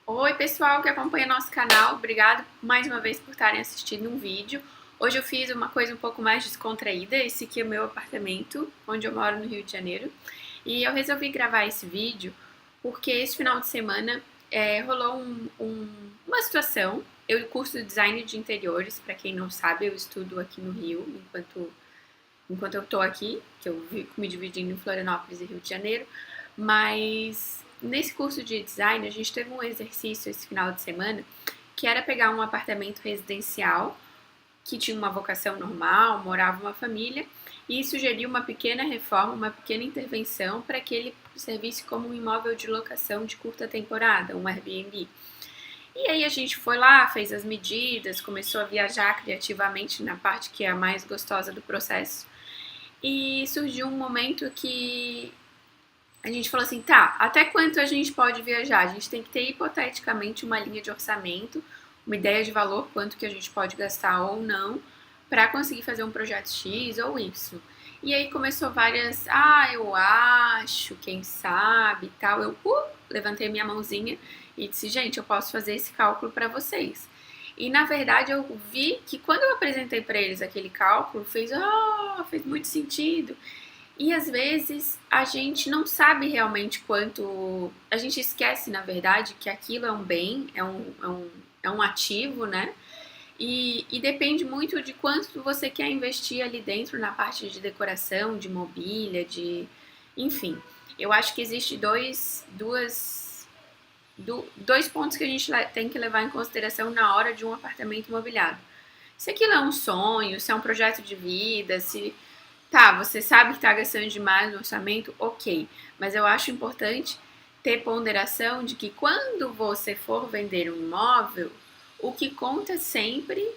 Oi, pessoal que acompanha nosso canal, obrigado mais uma vez por estarem assistindo um vídeo. Hoje eu fiz uma coisa um pouco mais descontraída, esse aqui é o meu apartamento, onde eu moro no Rio de Janeiro. E eu resolvi gravar esse vídeo porque esse final de semana rolou uma situação. Eu curso design de interiores, para quem não sabe, eu estudo aqui no Rio, enquanto eu tô aqui, que eu fico me dividindo em Florianópolis e Rio de Janeiro, mas nesse curso de design a gente teve um exercício esse final de semana que era pegar um apartamento residencial que tinha uma vocação normal, morava uma família e sugerir uma pequena reforma, uma pequena intervenção para que ele servisse como um imóvel de locação de curta temporada, um Airbnb. E aí a gente foi lá, fez as medidas, começou a viajar criativamente na parte que é a mais gostosa do processo. E surgiu um momento que a gente falou assim, tá, até quanto a gente pode viajar? A gente tem que ter hipoteticamente uma linha de orçamento, uma ideia de valor, quanto que a gente pode gastar ou não, para conseguir fazer um projeto X ou Y. E aí começou várias, eu acho, quem sabe e tal. Eu levantei minha mãozinha e disse, gente, eu posso fazer esse cálculo para vocês. E na verdade eu vi que quando eu apresentei para eles aquele cálculo, fez muito sentido. E às vezes a gente não sabe realmente quanto. A gente esquece, na verdade, que aquilo é um bem, é um ativo, né? E depende muito de quanto você quer investir ali dentro na parte de decoração, de mobília, de. Enfim. Eu acho que existe dois pontos que a gente tem que levar em consideração na hora de um apartamento imobiliário. Se aquilo é um sonho, se é um projeto de vida, se tá, você sabe que tá gastando demais no orçamento, ok. Mas eu acho importante ter ponderação de que quando você for vender um imóvel, o que conta sempre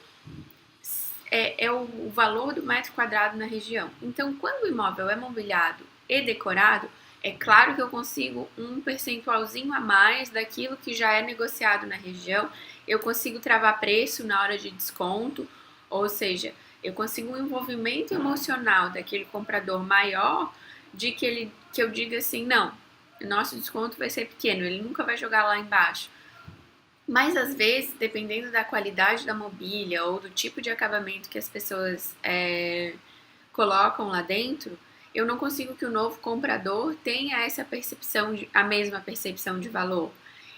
é o valor do metro quadrado na região. Então, quando o imóvel é mobiliado e decorado, é claro que eu consigo um percentualzinho a mais daquilo que já é negociado na região. Eu consigo travar preço na hora de desconto, ou seja, eu consigo um envolvimento emocional daquele comprador maior de que eu diga assim, não, nosso desconto vai ser pequeno, ele nunca vai jogar lá embaixo. Mas às vezes, dependendo da qualidade da mobília ou do tipo de acabamento que as pessoas colocam lá dentro, eu não consigo que o novo comprador tenha essa percepção, a mesma percepção de valor.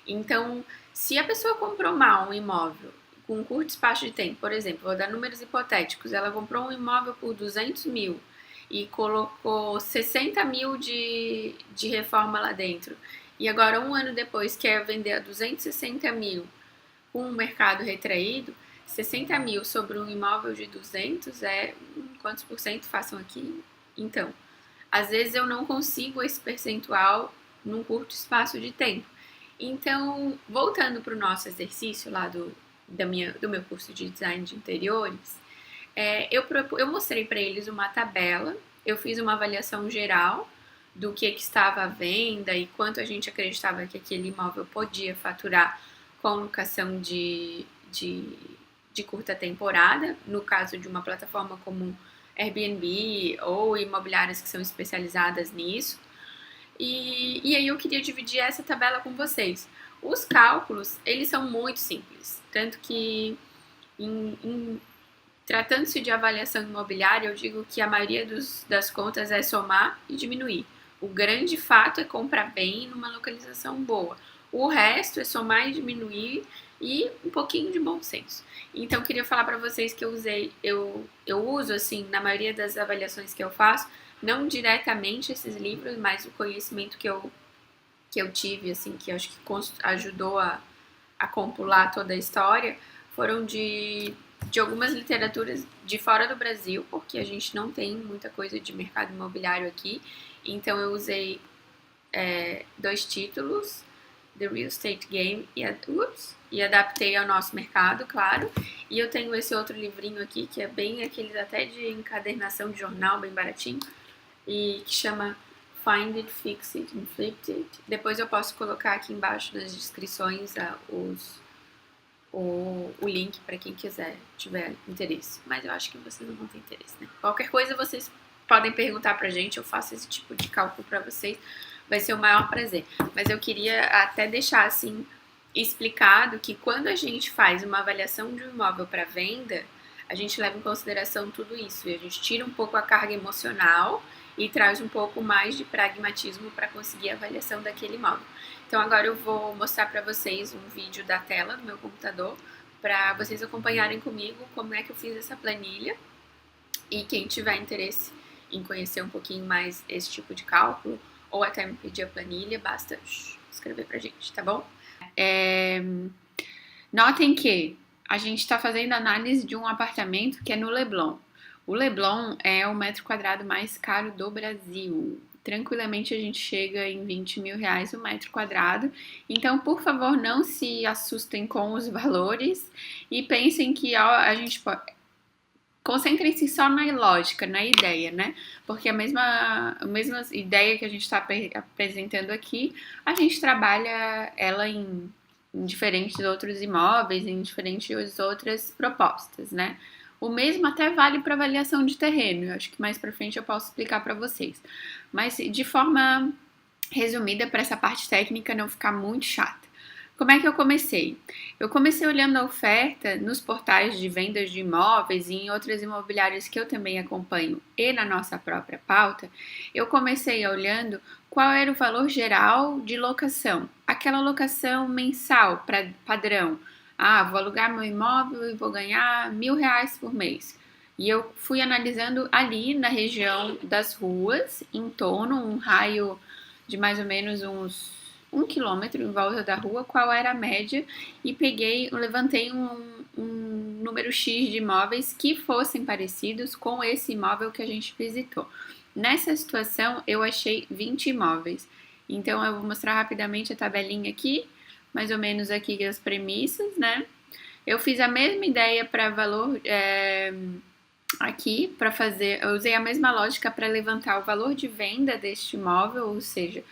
Então, se a pessoa comprou mal um imóvel com um curto espaço de tempo, por exemplo, vou dar números hipotéticos, ela comprou um imóvel por 200 mil e colocou 60 mil de reforma lá dentro, e agora um ano depois quer vender a 260 mil com um mercado retraído, 60 mil sobre um imóvel de 200 quantos por cento façam aqui? Então, às vezes eu não consigo esse percentual num curto espaço de tempo. Então, voltando para o nosso exercício lá do meu curso de design de interiores, eu mostrei para eles uma tabela, eu fiz uma avaliação geral do que estava à venda e quanto a gente acreditava que aquele imóvel podia faturar com locação de curta temporada, no caso de uma plataforma como Airbnb ou imobiliárias que são especializadas nisso. E aí eu queria dividir essa tabela com vocês. Os cálculos, eles são muito simples, tanto que tratando-se de avaliação imobiliária, eu digo que a maioria das contas é somar e diminuir. O grande fato é comprar bem numa localização boa. O resto é somar e diminuir e um pouquinho de bom senso. Então, queria falar para vocês que eu uso, assim, na maioria das avaliações que eu faço, não diretamente esses livros, mas o conhecimento que eu tive, assim, que eu acho que ajudou a compilar toda a história, foram de algumas literaturas de fora do Brasil, porque a gente não tem muita coisa de mercado imobiliário aqui. Então eu usei dois títulos, The Real Estate Game e adaptei ao nosso mercado, claro. E eu tenho esse outro livrinho aqui, que é bem aqueles até de encadernação de jornal, bem baratinho, e que chama Find It, Fix It and Flip It. Depois eu posso colocar aqui embaixo nas descrições o link para quem quiser, tiver interesse. Mas eu acho que vocês não vão ter interesse, né? Qualquer coisa vocês podem perguntar pra gente, eu faço esse tipo de cálculo para vocês. Vai ser o maior prazer. Mas eu queria até deixar assim explicado que quando a gente faz uma avaliação de um imóvel para venda, a gente leva em consideração tudo isso e a gente tira um pouco a carga emocional e traz um pouco mais de pragmatismo para conseguir a avaliação daquele imóvel. Então agora eu vou mostrar para vocês um vídeo da tela do meu computador para vocês acompanharem comigo como é que eu fiz essa planilha, e quem tiver interesse em conhecer um pouquinho mais esse tipo de cálculo ou até me pedir a planilha, basta escrever pra gente, tá bom? Notem que a gente está fazendo análise de um apartamento que é no Leblon. O Leblon é o metro quadrado mais caro do Brasil. Tranquilamente a gente chega em 20 mil reais o metro quadrado. Então, por favor, não se assustem com os valores e pensem que a gente pode. Concentrem-se só na lógica, na ideia, né? Porque a mesma ideia que a gente está apresentando aqui, a gente trabalha ela em diferentes outros imóveis, em diferentes outras propostas, né? O mesmo até vale para avaliação de terreno. Eu acho que mais para frente eu posso explicar para vocês. Mas de forma resumida, para essa parte técnica não ficar muito chata. Como é que eu comecei? Eu comecei olhando a oferta nos portais de vendas de imóveis e em outras imobiliárias que eu também acompanho e na nossa própria pauta. Eu comecei olhando qual era o valor geral de locação, aquela locação mensal padrão. Ah, vou alugar meu imóvel e vou ganhar R$ 1.000 por mês. E eu fui analisando ali na região das ruas, em torno, um raio de mais ou menos uns 1 quilômetro em volta da rua, qual era a média, e levantei um número X de imóveis que fossem parecidos com esse imóvel que a gente visitou. Nessa situação, eu achei 20 imóveis. Então, eu vou mostrar rapidamente a tabelinha aqui, mais ou menos aqui as premissas, né? Eu fiz a mesma ideia para valor aqui, para fazer, eu usei a mesma lógica para levantar o valor de venda deste imóvel, ou seja,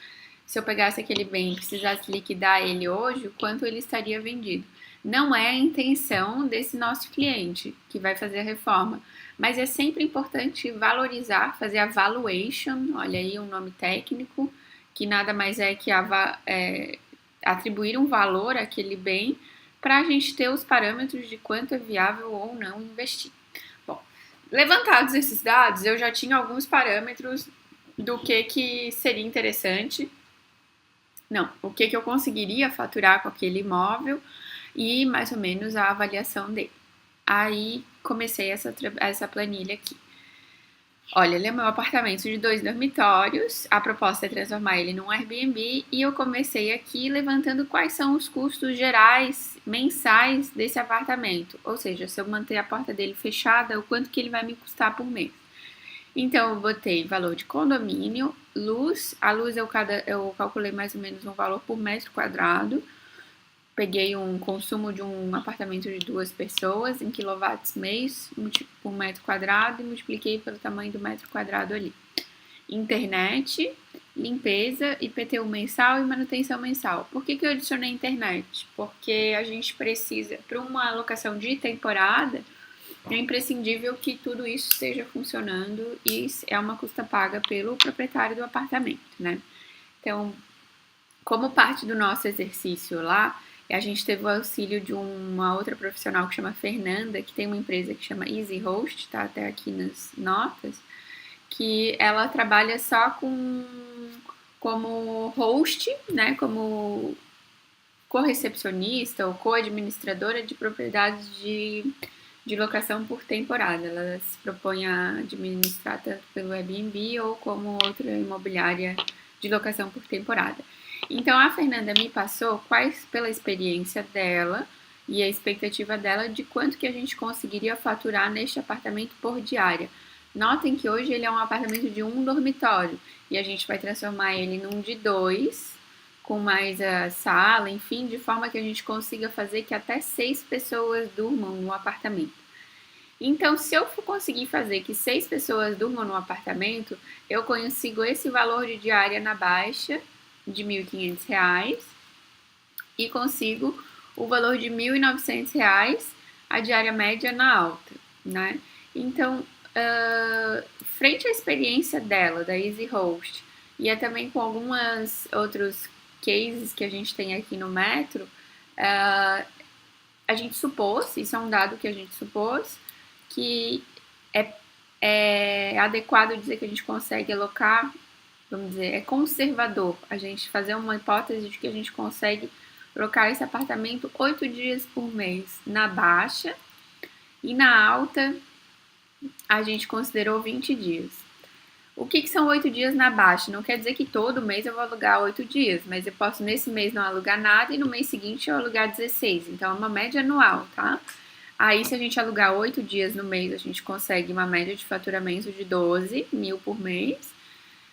se eu pegasse aquele bem e precisasse liquidar ele hoje, o quanto ele estaria vendido. Não é a intenção desse nosso cliente que vai fazer a reforma, mas é sempre importante valorizar, fazer a valuation, olha aí um nome técnico, que nada mais é que atribuir um valor àquele bem para a gente ter os parâmetros de quanto é viável ou não investir. Bom, levantados esses dados, eu já tinha alguns parâmetros do que seria interessante. Não, o que eu conseguiria faturar com aquele imóvel e mais ou menos a avaliação dele. Aí comecei essa planilha aqui. Olha, ele é meu apartamento de 2 dormitórios, a proposta é transformar ele num Airbnb e eu comecei aqui levantando quais são os custos gerais mensais desse apartamento. Ou seja, se eu manter a porta dele fechada, o quanto que ele vai me custar por mês. Então, eu botei valor de condomínio, luz. A luz eu calculei mais ou menos um valor por metro quadrado. Peguei um consumo de um apartamento de 2 pessoas em quilowatts mês por metro quadrado e multipliquei pelo tamanho do metro quadrado ali. Internet, limpeza, IPTU mensal e manutenção mensal. Por que eu adicionei internet? Porque a gente precisa, para uma alocação de temporada, é imprescindível que tudo isso esteja funcionando e é uma custa paga pelo proprietário do apartamento, né? Então, como parte do nosso exercício lá, a gente teve o auxílio de uma outra profissional que chama Fernanda, que tem uma empresa que chama Easy Host, tá até aqui nas notas, que ela trabalha só como host, né, como co-recepcionista ou co-administradora de propriedades de locação por temporada. Ela se propõe a administrar tanto pelo Airbnb ou como outra imobiliária de locação por temporada. Então, a Fernanda me passou pela experiência dela e a expectativa dela de quanto que a gente conseguiria faturar neste apartamento por diária. Notem que hoje ele é um apartamento de 1 dormitório e a gente vai transformar ele num de 2, com mais a sala, enfim, de forma que a gente consiga fazer que até 6 pessoas durmam no apartamento. Então, se eu conseguir fazer que 6 pessoas durmam no apartamento, eu consigo esse valor de diária na baixa de R$ 1.500 e consigo o valor de R$ 1.900 a diária média na alta, né? Então, frente à experiência dela, da Easy Host, e também com algumas outros cases que a gente tem aqui no Metro, A gente supôs, isso é um dado que a gente supôs, que é adequado dizer que a gente consegue alocar, vamos dizer, é conservador a gente fazer uma hipótese de que a gente consegue alocar esse apartamento 8 dias por mês na baixa, e na alta a gente considerou 20 dias. O que são 8 dias na baixa? Não quer dizer que todo mês eu vou alugar 8 dias, mas eu posso nesse mês não alugar nada e no mês seguinte eu alugar 16. Então é uma média anual, tá? Aí se a gente alugar 8 dias no mês, a gente consegue uma média de faturamento de 12 mil por mês.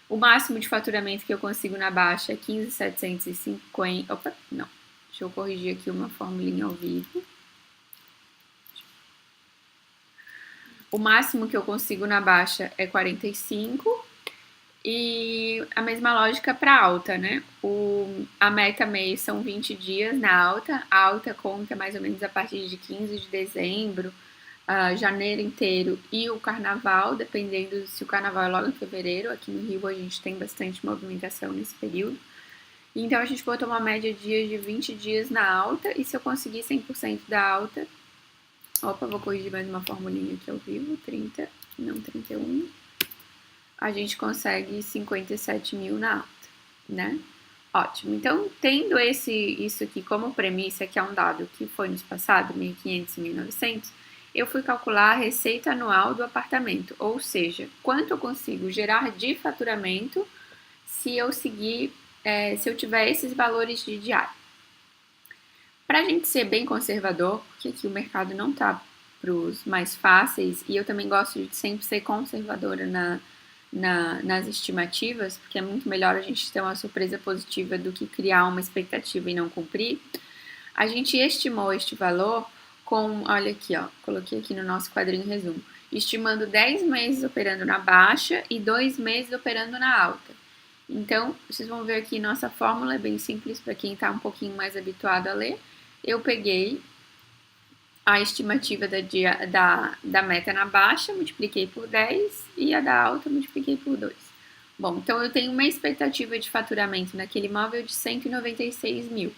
O máximo de faturamento que eu consigo na baixa é 15.750. Opa, não. Deixa eu corrigir aqui uma formulinha ao vivo. O máximo que eu consigo na baixa é 45. E a mesma lógica para alta, né? A meta mês são 20 dias na alta. A alta conta mais ou menos a partir de 15 de dezembro, janeiro inteiro e o carnaval, dependendo se o carnaval é logo em fevereiro. Aqui no Rio a gente tem bastante movimentação nesse período. Então a gente botou uma média de dias de 20 dias na alta. E se eu conseguir 100% da alta... Opa, vou corrigir mais uma formulinha aqui ao vivo. 30, não 31. A gente consegue 57 mil na alta, né? Ótimo. Então, tendo isso aqui como premissa, que é um dado que foi nos passado, 1.500 e 1.900, eu fui calcular a receita anual do apartamento, ou seja, quanto eu consigo gerar de faturamento se eu seguir, se eu tiver esses valores de diário. Para a gente ser bem conservador, porque aqui o mercado não tá para os mais fáceis, e eu também gosto de sempre ser conservadora nas estimativas, porque é muito melhor a gente ter uma surpresa positiva do que criar uma expectativa e não cumprir. A gente estimou este valor com, olha aqui, ó, coloquei aqui no nosso quadrinho resumo, estimando 10 meses operando na baixa e 2 meses operando na alta. Então, vocês vão ver aqui, nossa fórmula é bem simples para quem está um pouquinho mais habituado a ler. Eu peguei a estimativa da meta na baixa, multipliquei por 10 e a da alta multipliquei por 2. Bom, então eu tenho uma expectativa de faturamento naquele imóvel de 196 mil.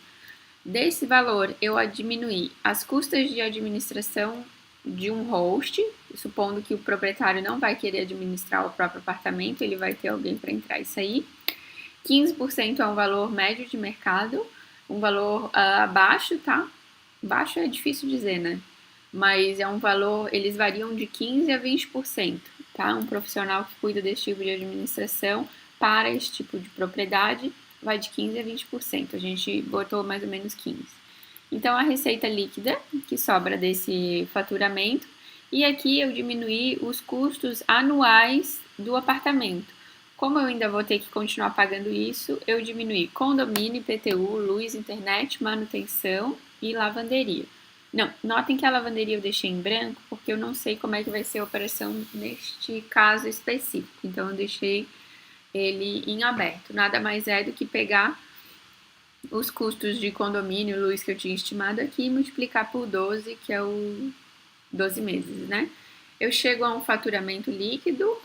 Desse valor, eu diminuí as custas de administração de um host, supondo que o proprietário não vai querer administrar o próprio apartamento, ele vai ter alguém para entrar e sair. 15% é um valor médio de mercado, um valor baixo, tá? Baixo é difícil dizer, né? Mas é um valor, eles variam de 15% a 20%, tá? Um profissional que cuida desse tipo de administração para esse tipo de propriedade vai de 15% a 20%. A gente botou mais ou menos 15%. Então, a receita líquida que sobra desse faturamento, e aqui eu diminuí os custos anuais do apartamento. Como eu ainda vou ter que continuar pagando isso, eu diminuí condomínio, IPTU, luz, internet, manutenção e lavanderia. Não, notem que a lavanderia eu deixei em branco, porque eu não sei como é que vai ser a operação neste caso específico. Então, eu deixei ele em aberto. Nada mais é do que pegar os custos de condomínio, luz que eu tinha estimado aqui e multiplicar por 12, que é o 12 meses, né? Eu chego a um faturamento líquido,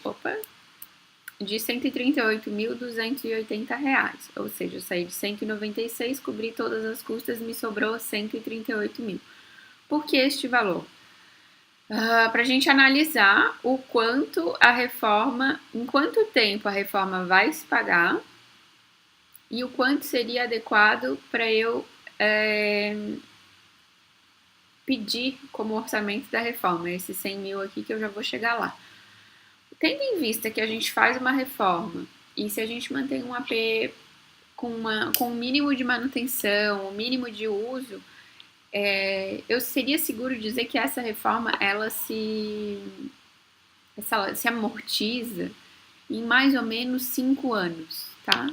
de R$ 138.280, ou seja, eu saí de 196, cobri todas as custas, me sobrou 138 mil. Por que este valor? Para a gente analisar o quanto a reforma, em quanto tempo a reforma vai se pagar e o quanto seria adequado para eu pedir como orçamento da reforma, esses 100 mil aqui que eu já vou chegar lá. Tendo em vista que a gente faz uma reforma e se a gente mantém um AP com um mínimo de manutenção, um mínimo de uso, eu seria seguro dizer que essa reforma ela se amortiza em mais ou menos 5 anos, tá?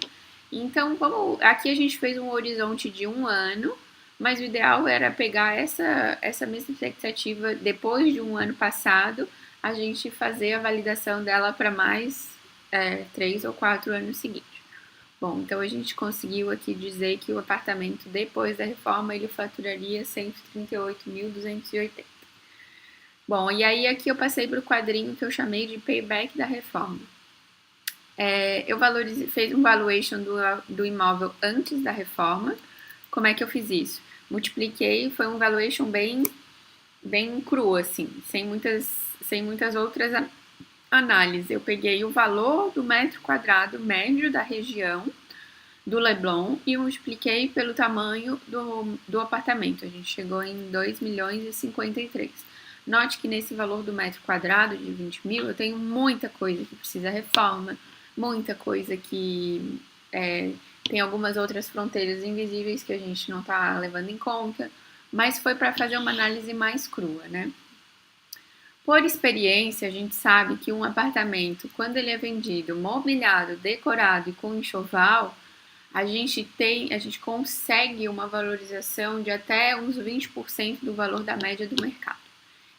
Então, aqui a gente fez um horizonte de 1 ano, mas o ideal era pegar essa mesma expectativa depois de 1 ano passado, a gente fazer a validação dela para mais 3 ou 4 anos seguintes. Bom, então a gente conseguiu aqui dizer que o apartamento, depois da reforma, ele faturaria 138.280. Bom, e aí aqui eu passei para o quadrinho que eu chamei de payback da reforma. Eu fiz um valuation do imóvel antes da reforma, Como é que eu fiz isso? Multipliquei, foi um valuation bem cru, assim, sem muitas outras análises. Eu peguei o valor do metro quadrado médio da região do Leblon e multipliquei pelo tamanho do apartamento. A gente chegou em 2 milhões e 53. Note que nesse valor do metro quadrado de 20 mil, eu tenho muita coisa que precisa reforma, muita coisa que tem algumas outras fronteiras invisíveis que a gente não está levando em conta, mas foi para fazer uma análise mais crua, né? Por experiência, a gente sabe que um apartamento, quando ele é vendido mobiliado, decorado e com enxoval, a gente consegue uma valorização de até uns 20% do valor da média do mercado.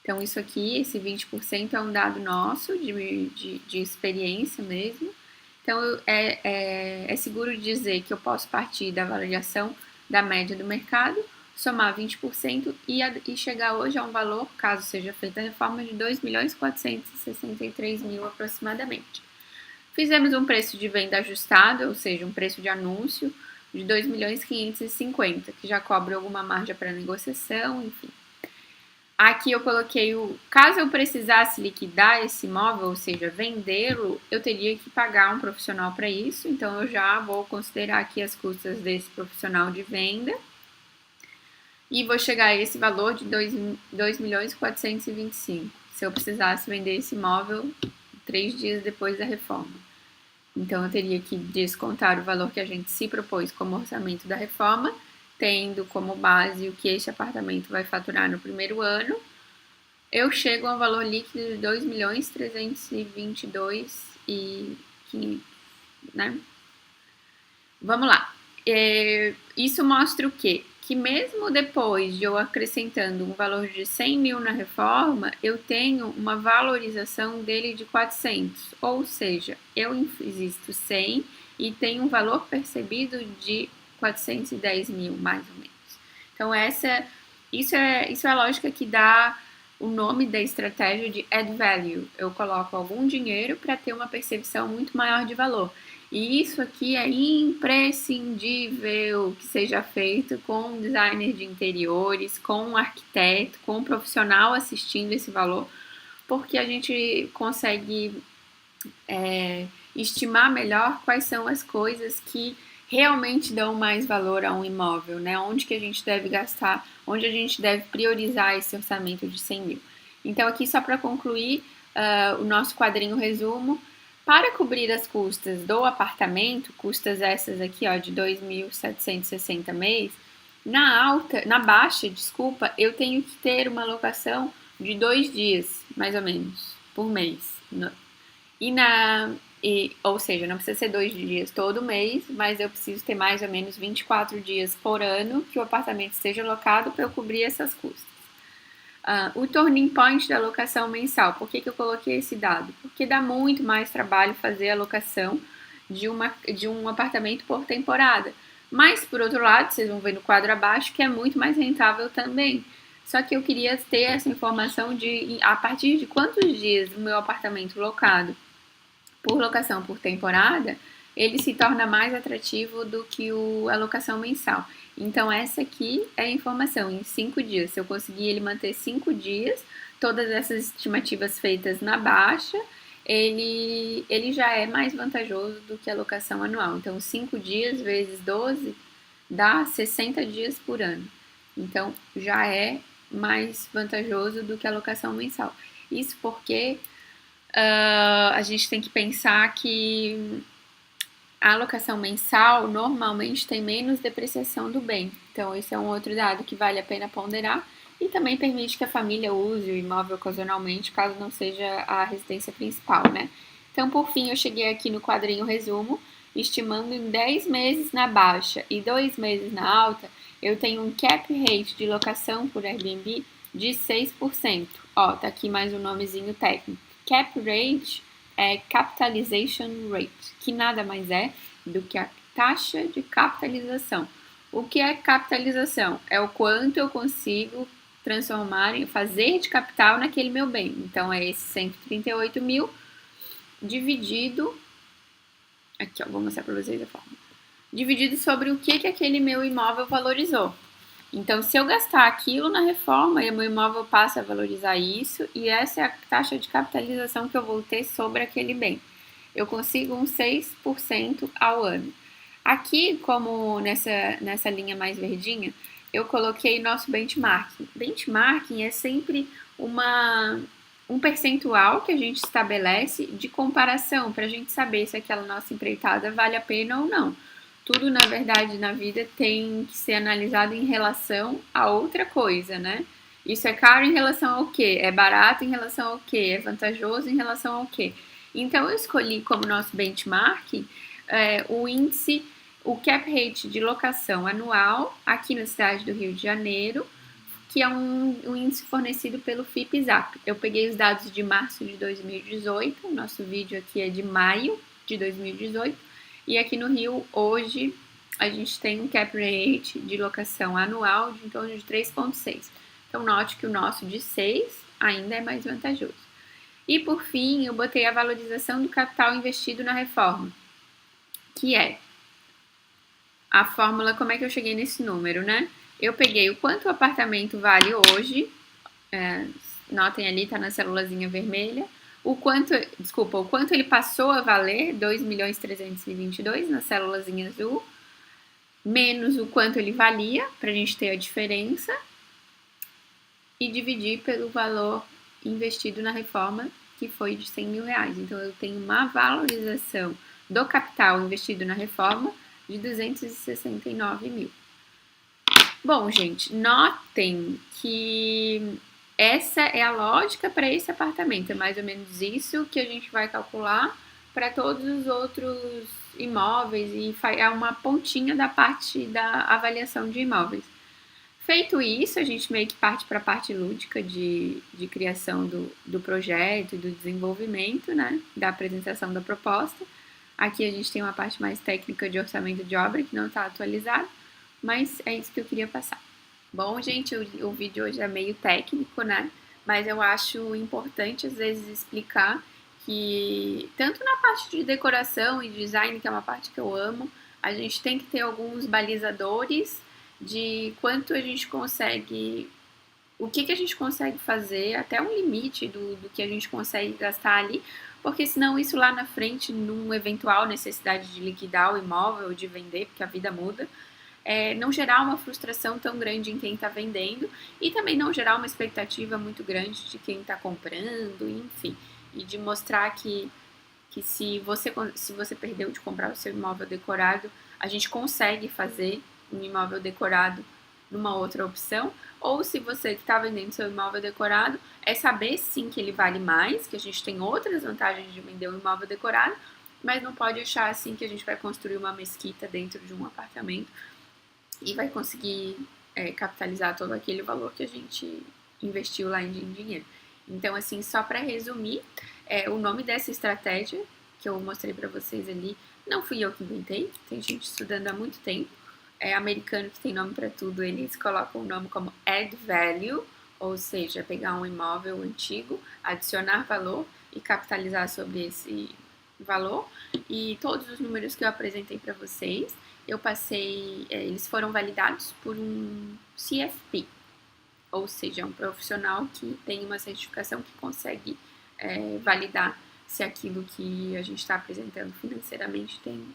Então, isso aqui, esse 20% é um dado nosso, de experiência mesmo. Então, é seguro dizer que eu posso partir da valorização da média do mercado, somar 20% e chegar hoje a um valor, caso seja feita a reforma, de 2.463.000 aproximadamente. Fizemos um preço de venda ajustado, ou seja, um preço de anúncio de 2.550.000, que já cobre alguma margem para negociação, enfim. Aqui eu coloquei caso eu precisasse liquidar esse imóvel, ou seja, vendê-lo, eu teria que pagar um profissional para isso, então eu já vou considerar aqui as custas desse profissional de venda e vou chegar a esse valor de 2.425.000, se eu precisasse vender esse imóvel 3 dias depois da reforma. Então, eu teria que descontar o valor que a gente se propôs como orçamento da reforma, tendo como base o que este apartamento vai faturar no primeiro ano. Eu chego a um valor líquido de 2.322.500, né? Vamos lá. Isso mostra o quê? Que mesmo depois de eu acrescentando um valor de 100 mil na reforma, eu tenho uma valorização dele de 400, ou seja, eu invisto 100 e tenho um valor percebido de 410 mil, mais ou menos. Então, isso é a lógica que dá o nome da estratégia de add value. Eu coloco algum dinheiro para ter uma percepção muito maior de valor. E isso aqui é imprescindível que seja feito com um designer de interiores, com um arquiteto, com um profissional assistindo esse valor, porque a gente consegue estimar melhor quais são as coisas que realmente dão mais valor a um imóvel, né? Onde que a gente deve gastar, onde a gente deve priorizar esse orçamento de 100 mil. Então, aqui só para concluir o nosso quadrinho resumo, para cobrir as custas do apartamento, custas essas aqui, ó, de 2.760 mês, na baixa, eu tenho que ter uma alocação de 2 dias, mais ou menos, por mês. Ou seja, não precisa ser 2 dias todo mês, mas eu preciso ter mais ou menos 24 dias por ano que o apartamento esteja alocado para eu cobrir essas custas. O turning point da alocação mensal. Por que eu coloquei esse dado? Porque dá muito mais trabalho fazer a alocação de um apartamento por temporada. Mas, por outro lado, vocês vão ver no quadro abaixo que é muito mais rentável também. Só que eu queria ter essa informação de a partir de quantos dias o meu apartamento locado por locação por temporada, ele se torna mais atrativo do que a locação mensal. Então, essa aqui é a informação, em 5 dias. Se eu conseguir ele manter 5 dias, todas essas estimativas feitas na baixa, ele já é mais vantajoso do que a locação anual. Então, 5 dias vezes 12 dá 60 dias por ano. Então, já é mais vantajoso do que a locação mensal. Isso porque a gente tem que pensar que a alocação mensal normalmente tem menos depreciação do bem. Então, esse é um outro dado que vale a pena ponderar e também permite que a família use o imóvel ocasionalmente, caso não seja a residência principal, né? Então, por fim, eu cheguei aqui no quadrinho resumo, estimando em 10 meses na baixa e 2 meses na alta, eu tenho um cap rate de locação por Airbnb de 6%. Ó, tá aqui mais um nomezinho técnico. Cap rate é capitalization rate, que nada mais é do que a taxa de capitalização. O que é capitalização? É o quanto eu consigo fazer de capital naquele meu bem. Então, é esse 138 mil dividido... Aqui, ó, vou mostrar para vocês a forma. dividido sobre o que aquele meu imóvel valorizou. Então, se eu gastar aquilo na reforma, o meu imóvel passa a valorizar isso, e essa é a taxa de capitalização que eu vou ter sobre aquele bem. Eu consigo uns 6% ao ano. Aqui, como nessa linha mais verdinha, eu coloquei nosso benchmarking. Benchmarking é sempre um percentual que a gente estabelece de comparação para a gente saber se aquela nossa empreitada vale a pena ou não. Tudo, na verdade, na vida tem que ser analisado em relação a outra coisa, né? Isso é caro em relação ao quê? É barato em relação ao quê? É vantajoso em relação ao quê? Então, eu escolhi como nosso benchmark o índice, o cap rate de locação anual aqui na cidade do Rio de Janeiro, que é um índice fornecido pelo FIPZAP. Eu peguei os dados de março de 2018, o nosso vídeo aqui é de maio de 2018, e aqui no Rio, hoje, a gente tem um cap rate de locação anual de em torno de 3,6. Então, note que o nosso de 6 ainda é mais vantajoso. E, por fim, eu botei a valorização do capital investido na reforma, que é a fórmula, como é que eu cheguei nesse número, né? Eu peguei o quanto o apartamento vale hoje, notem ali, tá na celulazinha vermelha, o quanto ele passou a valer, 2.322.000 na celulazinha azul, menos o quanto ele valia, pra gente ter a diferença, e dividir pelo valor investido na reforma, que foi de R$100.000. Então, eu tenho uma valorização do capital investido na reforma de 269 mil. Bom, gente, notem que essa é a lógica para esse apartamento. É mais ou menos isso que a gente vai calcular para todos os outros imóveis e é uma pontinha da parte da avaliação de imóveis. Feito isso, a gente meio que parte para a parte lúdica de criação do projeto e do desenvolvimento, né? Da apresentação da proposta. Aqui a gente tem uma parte mais técnica de orçamento de obra que não está atualizada, mas é isso que eu queria passar. Bom, gente, o vídeo hoje é meio técnico, né? Mas eu acho importante, às vezes, explicar que, tanto na parte de decoração e design, que é uma parte que eu amo, a gente tem que ter alguns balizadores de quanto a gente consegue, o que a gente consegue fazer, até um limite do que a gente consegue gastar ali, porque senão isso lá na frente, numa eventual necessidade de liquidar o imóvel ou de vender, porque a vida muda, não gerar uma frustração tão grande em quem está vendendo e também não gerar uma expectativa muito grande de quem está comprando, enfim, e de mostrar que se você perdeu de comprar o seu imóvel decorado, a gente consegue fazer um imóvel decorado numa outra opção, ou se você que está vendendo seu imóvel decorado, é saber sim que ele vale mais, que a gente tem outras vantagens de vender um imóvel decorado, mas não pode achar assim que a gente vai construir uma mesquita dentro de um apartamento e vai conseguir capitalizar todo aquele valor que a gente investiu lá em dinheiro. Então, assim, só para resumir, o nome dessa estratégia que eu mostrei para vocês ali, não fui eu que inventei, tem gente estudando há muito tempo, americano que tem nome para tudo, eles colocam o nome como add value, ou seja, pegar um imóvel antigo, adicionar valor e capitalizar sobre esse valor. E todos os números que eu apresentei para vocês, eu passei, eles foram validados por um CFP, ou seja, um profissional que tem uma certificação que consegue validar se aquilo que a gente está apresentando financeiramente tem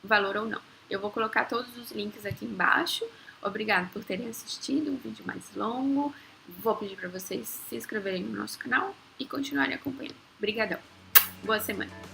valor ou não. Eu vou colocar todos os links aqui embaixo. Obrigada por terem assistido, um vídeo mais longo. Vou pedir para vocês se inscreverem no nosso canal e continuarem acompanhando. Obrigadão. Boa semana.